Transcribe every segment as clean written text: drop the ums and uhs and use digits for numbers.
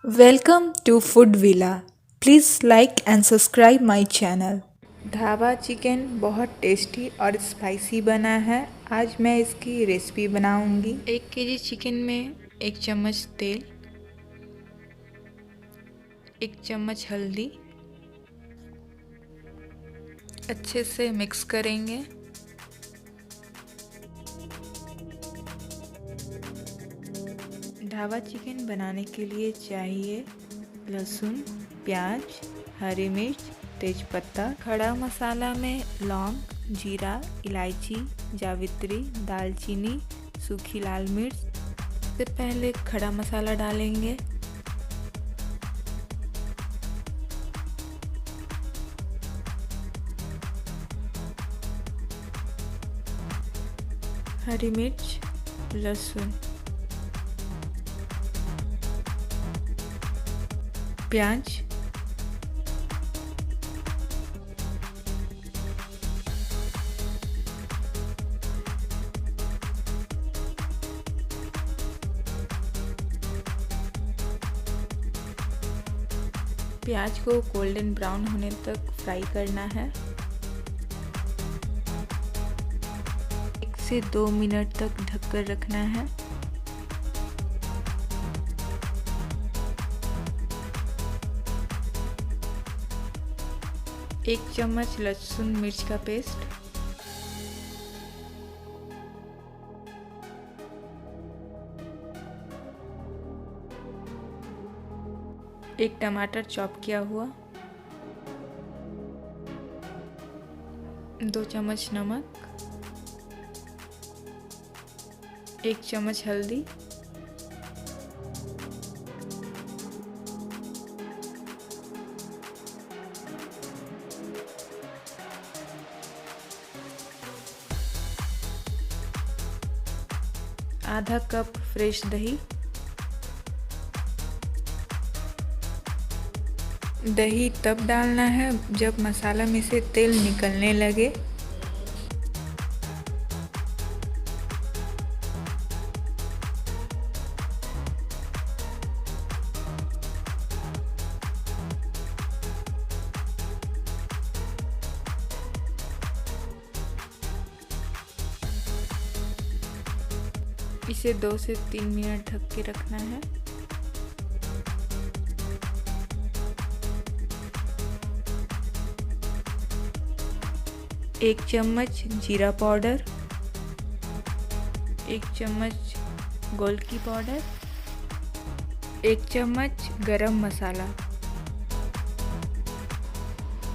Welcome to Food Villa. Please like and subscribe my channel. Dhaba chicken बहुत tasty और spicy बना है। आज मैं इसकी रेसिपी बनाऊंगी। 1 केजी चिकन में 1 चम्मच तेल, 1 चम्मच हल्दी, अच्छे से मिक्स करेंगे। ढाबा चिकन बनाने के लिए चाहिए लहसुन, प्याज, हरी मिर्च, तेजपत्ता। खड़ा मसाला में लौंग, जीरा, इलायची, जावित्री, दालचीनी, सूखी लाल मिर्च। सबसे पहले खड़ा मसाला डालेंगे। हरी मिर्च, लहसुन, प्याज, प्याज को गोल्डन ब्राउन होने तक फ्राई करना है। 1 से 2 मिनट तक ढककर रखना है। एक चम्मच लहसुन मिर्च का पेस्ट, एक टमाटर चॉप किया हुआ, 2 चम्मच नमक, 1 चम्मच हल्दी, आधा कप फ्रेश दही। दही तब डालना है जब मसाला में से तेल निकलने लगे। इसे 2 से 3 मिनट ढक के रखना है। एक चम्मच जीरा पाउडर, 1 चम्मच गोलकी पाउडर, 1 चम्मच गरम मसाला,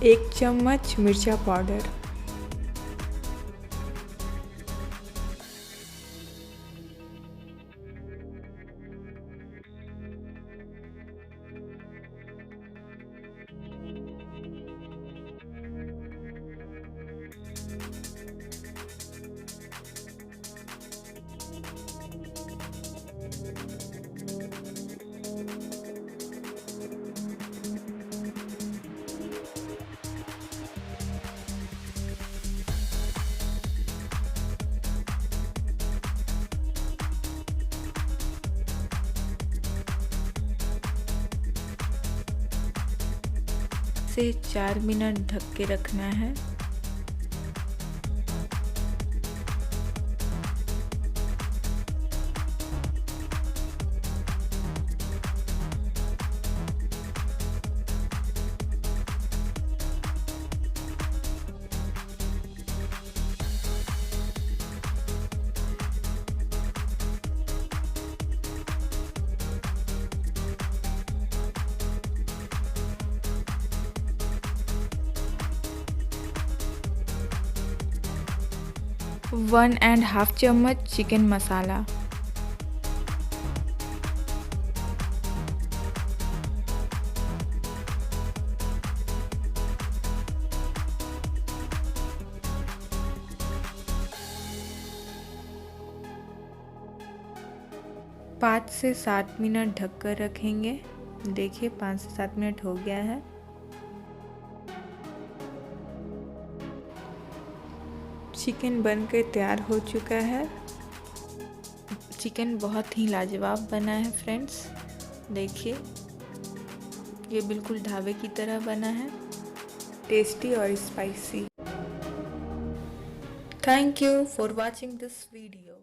1 चम्मच मिर्चा पाउडर। से 4 मिनट ढक के रखना है। वन एंड हाफ चम्मच चिकन मसाला, पाँच से 7 मिनट ढककर रखेंगे। देखिए 5 से 7 मिनट हो गया है। चिकन बनकर तैयार हो चुका है। चिकन बहुत ही लाजवाब बना है फ्रेंड्स, देखिए। ये बिल्कुल ढाबे की तरह बना है, टेस्टी और spicy. Thank you for watching this video.